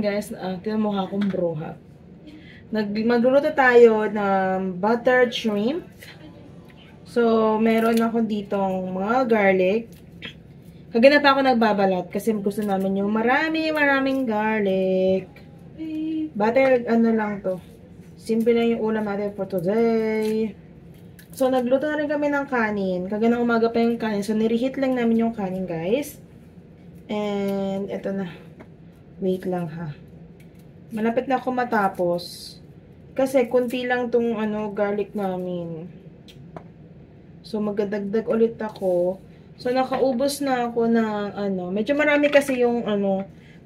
Guys, tinan mo akong bruha. Magluluto tayo ng buttered shrimp. So, meron ako ditong mga garlic. Kagana pa ako nagbabalat kasi gusto namin yung maraming garlic. Butter, ano lang to. Simple lang yung ulam natin for today. So, nagluto na rin kami ng kanin. Kagana umaga pa yung kanin. So, nireheat lang namin yung kanin, guys. And, eto na. Wait lang, ha. Malapit na ako matapos. Kasi, kunti lang tong, garlic namin. So, magdadagdag ulit ako. So, nakaubos na ako ng, medyo marami kasi yung,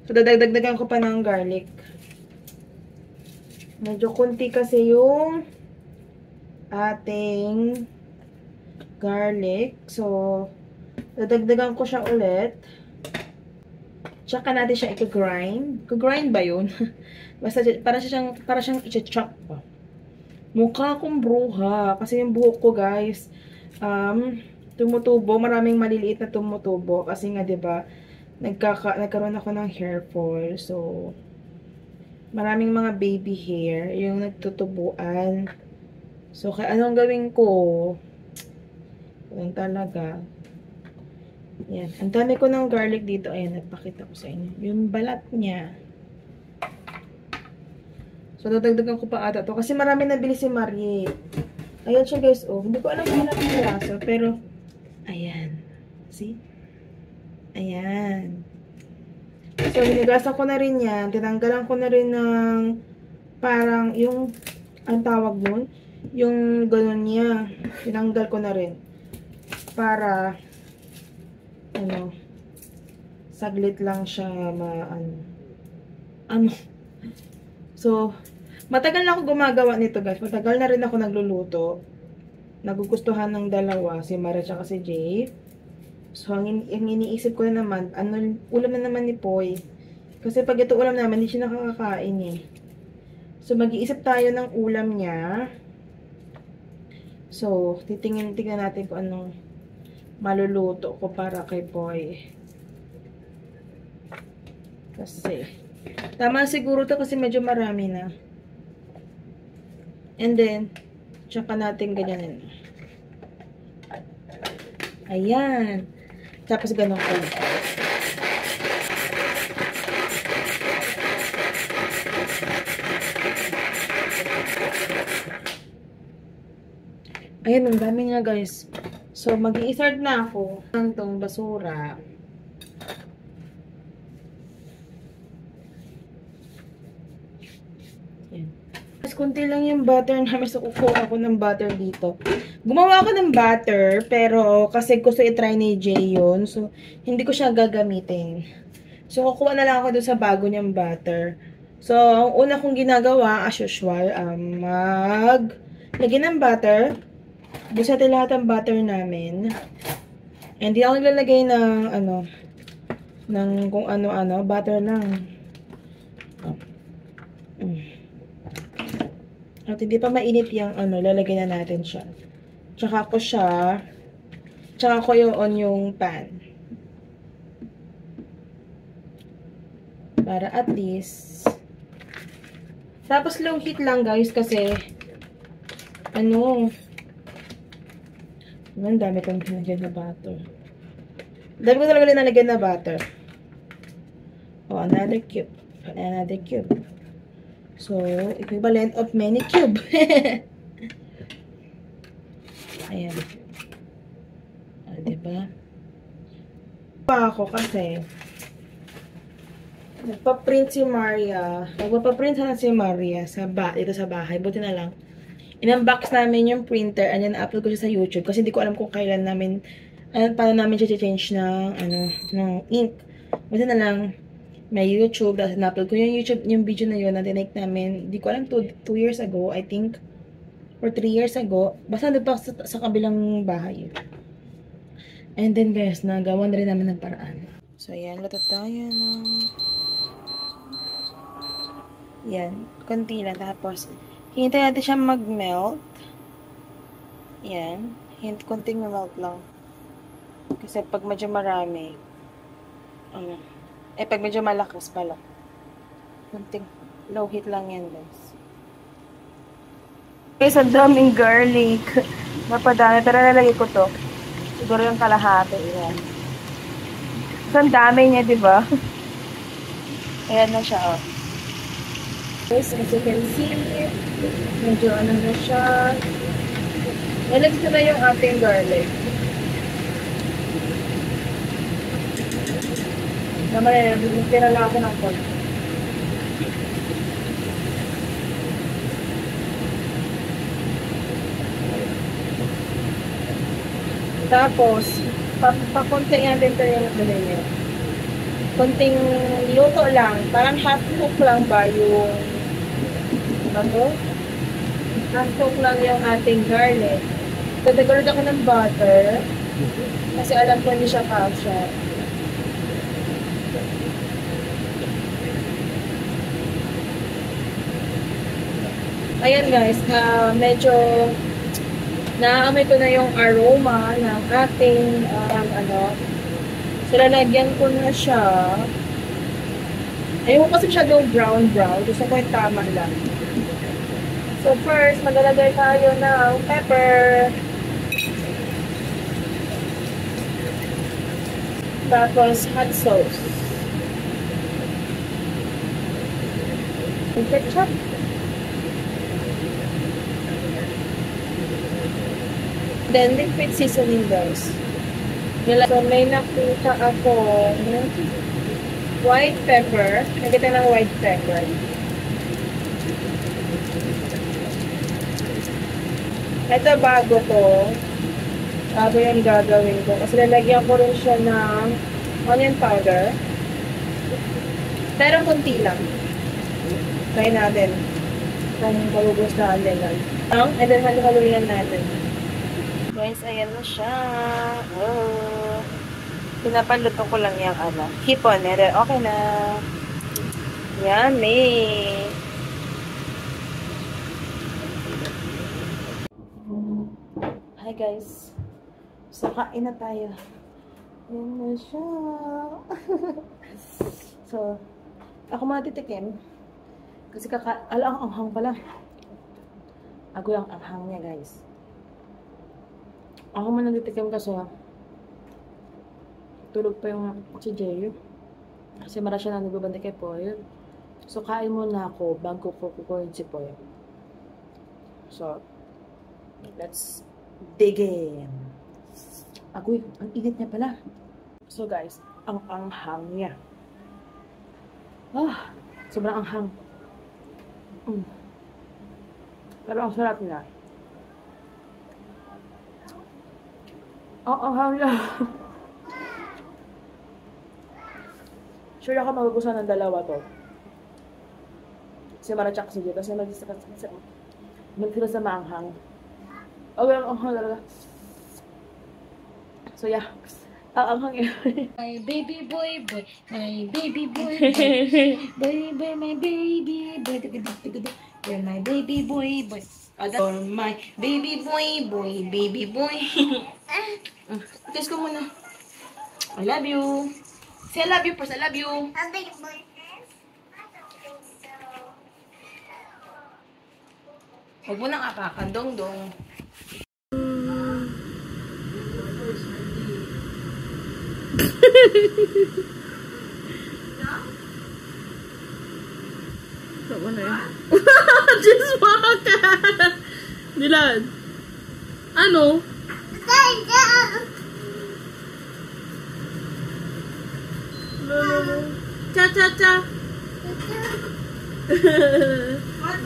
so, dadagdagan ko pa ng garlic. Medyo kunti kasi yung ating garlic. So, dadagdagan ko siya ulit. Tsaka natin siya i-grind. Ka-grind ba yun? Basta, para siyang i-chop ba? Mukha akong bruha. Kasi yung buhok ko, guys, tumutubo. Maraming maliliit na tumutubo. Kasi nga, diba, nagkaroon ako ng hair fall. So, maraming mga baby hair yung nagtutubuan. So, kaya anong gawin ko? Yan talaga. Yan. Ang dami ko ng garlic dito. Ayan, napakita ko sa inyo. Yung balat niya. So, dadagdagan ko pa ata to. Kasi marami nabili si Marie. Ayan siya, guys. Oh, hindi ko alam kung ano yung lasa. Pero, ayan. See? Ayan. So, hinigasan ko na rin yan. Tinanggalan ko na rin ng parang yung, ang tawag nun? Yung ganun niya. Tinanggal ko na rin. Para, saglit lang siya So, matagal na ako gumagawa nito, guys. Matagal na rin ako nagluluto. Nagugustuhan ng dalawa, si Mara at si Jay. So, ang iniisip ko na naman, ulam na naman ni Poy. Kasi pag ito ulam naman, hindi siya nakakakain eh. So, mag-iisip tayo ng ulam niya. So, tingnan natin kung anong maluluto ko para kay Poy. Kasi, tama siguro to kasi medyo marami na. And then, tsaka natin ganyanin. Ayan. Tapos ganun ko. Ayan, ang dami nga, guys. So, mag-i-start na ako ng tong basura. Ayan. Mas kunti lang yung butter namin. So, kukuha ako ng butter dito. Gumawa ako ng butter, pero kasi gusto i-try ni Jay yun. So, hindi ko siya gagamitin. So, kukuha na lang ako doon sa bago niyang butter. So, ang una kong ginagawa, as usual, lagyan ng butter. Busatin lahat ng butter namin. And di ako naglalagay ng, ng kung ano-ano. Butter lang. At hindi pa mainit yung, lalagay na natin siya. Tsaka ko on yung pan. Para at least. Tapos low heat lang, guys, kasi, ang dami kong nilagyan na butter. Dami ko talaga nilagyan na butter. Oh, another cube. Another cube. So, equivalent of many cube. Ayan. Diba? Pa ako kasi nagpa-print si Maria. Nagpa-print sana si Maria dito sa bahay. Buti na lang. In-unbox namin yung printer and then upload ko siya sa YouTube kasi hindi ko alam kung kailan namin paano namin siya change ng ink. Buti na lang may YouTube, tapos na-upload ko yung video na yun na dinake namin. Hindi ko alam 2 years ago, I think, or 3 years ago. Basta nandun pa sa kabilang bahay. And then guys, nagawa na rin namin ng paraan. So ayan, luto tayo ng yan, konti lang. Tapos hintayin natin siya mag-melt. Yan. Konting melt lang. Kasi pag medyo marami, pag medyo malakas pala. Kunting low heat lang yan, guys. Guys, ang daming garlic. Napadami, pero nalagay ko to. Siguro yung kalahati. Ayan. So, ang dami niya, di ba? Ayan na siya, oh. Guys, as you can see, medyo ano na siya. Nalagay ko na yung ating garlic. Naman, tira lang ako ng konti. Tapos, pakunti natin ito yung dali niya. Kunting luto lang. Parang half cook lang ba yung ano? Half cook lang yung ating garlic. Dadagulod ako ng butter. Kasi alam ko hindi siya kasha. Ayan guys, medyo naamoy ko na yung aroma ng ating so lalagyan ko na siya. Ayun kasi masyadong brown. Gusto ko yung tama lang. So first, maglalagay tayo ng pepper. Tapos hot sauce. Ketchup. Then, liquid seasoning, guys. So, may nakita ako white pepper. Nakita ng white pepper. Ito, bago to. Bago yung gagawin ko. Kasi lalagyan ko rin siya ng onion powder. Pero kunti lang. Try natin. Kung magugustuhan din lang. And then, haluhaluin natin. Guys, ayan na siya. Oh. Pinapaluto ko lang yung hipon. Okay na. Yummy! Hi guys. So, kain na tayo. Ayan na siya. So, ako matitikim. Kasi ang anghang pala. Ako yung anghang niya, guys. Ako man nagtitikim kasi tulog pa yung si Jeyo. Kasi mara siya na nagbabanda kay Poyo. So, kain muna ako bago ko kukunin si Poyo. So, let's dig in. Agoy, ang init niya pala. So, guys, ang anghang niya. Sobrang anghang. Pero ang sarap niya. Anghang niya. Sure ako magugustuhan ng dalawa to. Kasi maratsak si Jay. Kasi magkira sa maanghang. Okay, ang anghang talaga. So, yeah. Ang anghang yun. My baby boy, my baby boy, baby, my baby boy, you're my baby boy. You're my baby boy, baby boy. Kiss ko muna. I love you. Say I love you first, I love you. Huwag mo nang apakan, dong. Saan na yun? Just walk! Dilan? Ano? No. Cha. What?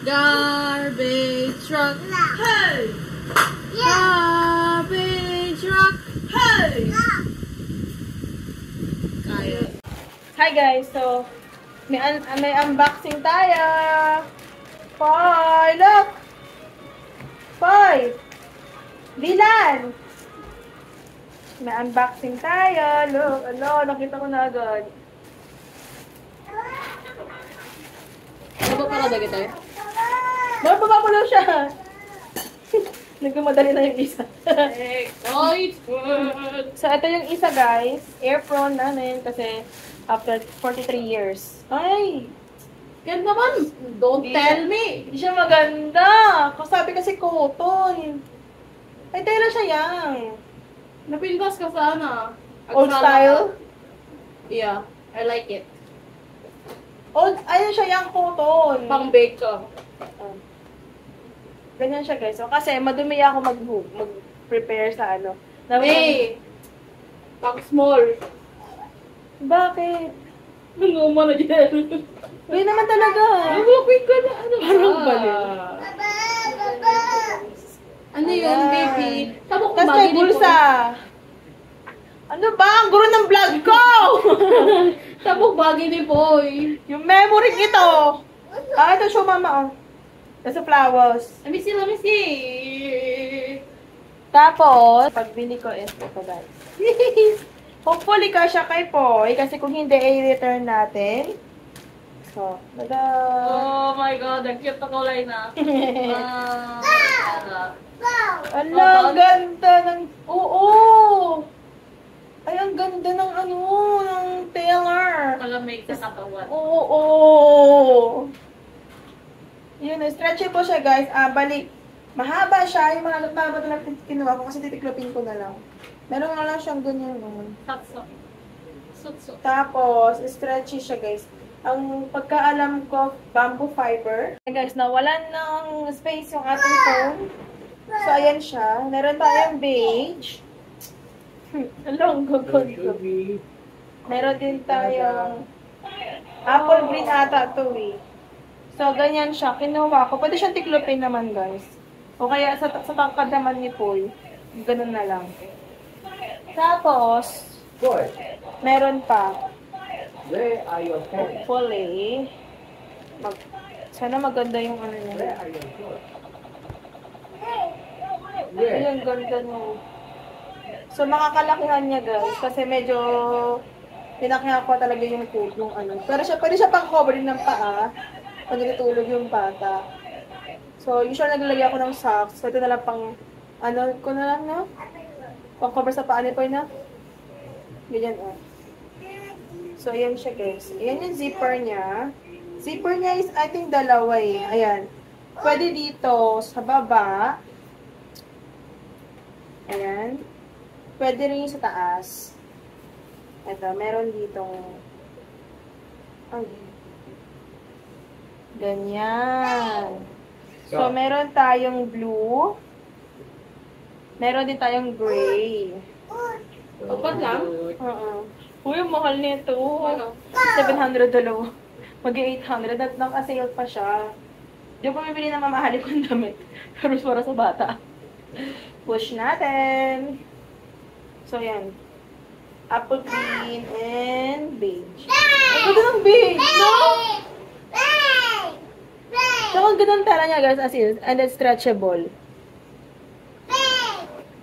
Garbage truck. Hey! Garbage truck. Hey! Kaya. Hi guys, so may unboxing tayo. Poy, look. Poy. Dilan. May unboxing tayo. Look, nakita ko na agad. Ano ba para bagay tayo? Magpapapulo siya. Nagmamadali na yung isa. Excited! So, ito yung isa, guys. Air prone na yun kasi after 43 years. Ay! Yan naman! Don't tell me! Hindi siya maganda. Kung sabi kasi cotton. Ay, tela siya yang. Napintas ka sana. Old style? Yeah, I like it. Old, ayun siya yang cotton. Pang-bake ka. Ganyan siya, guys. So, kasi madumi ako mag-prepare sa ano. Hey! Pang-small. Bakit? Luma na dyan. Uy naman talaga. Lumapit ka na. Ano ba? Parang baliw. Ano yun, Ayan. baby? Tabok Tapos bagay may ni bulsa. Ano ba? Ang gulo ng vlog ko! Boy. Tabok bagay ni Boy. Yung memory ito. Ito show mama, oh. Nasa flowers. Let me see. Tapos, pagbili ko is ito, guys. Hopefully, kasya kay Poy. Kasi kung hindi, i-return natin. So, tada! Oh my God, ang cute na kulay na. Ala, ang ganda ng... Oo! Ay, ang ganda ng ano, ng tailor. Malamig sa katawan. Oo! Yun, stretchable siya, guys. Balik. Mahaba siya. Yung mga mahaba na lang kinuha ko kasi titiklopin ko na lang. Meron na lang siyang ganyan. Sutso. Tapos, stretchy siya, guys. Ang pagkaalam ko, bamboo fiber. Guys, nawalan ng space yung ating phone. So, ayan siya. Meron tayong beige. Ang gaganda. Meron din tayong apple green ata ito eh. So, ganyan siya. Kinuha ko. Pwede siyang tiklopin naman, guys. O kaya sa tangkad naman ni Paul. Ganun na lang. Tapos, meron pa. Hopefully, sana maganda yung ano niya. Yung ganda niya. So, makakalakihan niya, guys. Kasi medyo pinakihan ko talaga yung ano. Pero pwede siya pang cover din ng paa. Pag natutulog yung bata. So, usually naglalagay ako ng socks. So, ito na lang pang, ano ko na lang, no? Pang cover sa paa ni Poy na. Ganyan, oh. So, ayan siya, guys. Ayan yung zipper niya. Zipper niya is, I think, dalawa eh. Ayan. Pwede dito, sa baba. Ayan. Pwede rin yung sa taas. Ito, meron ditong, ay, ganyan. So, meron tayong blue. Meron din tayong gray. Apat lang? Uy, ang mahal nito. Ano? 700 dalawa. Mag-800. At naka-sale pa siya. Hindi ko pamibili ng mamahali kong damit. Pero para sa bata. Push natin. So, yan. Apple green and beige. Ang ganda ng beige, no? So, ang ganda ng tela niya, guys, as is. And it's stretchable.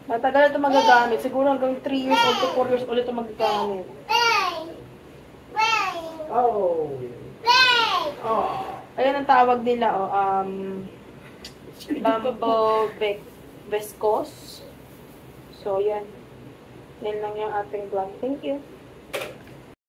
Matagal na ito magagamit. Siguro hanggang 3 years old to 4 years old ito magagamit. Oh. Ayan ang tawag nila, oh. Bamboo viscose. So, yan. Yan lang yung ating vlog. Thank you.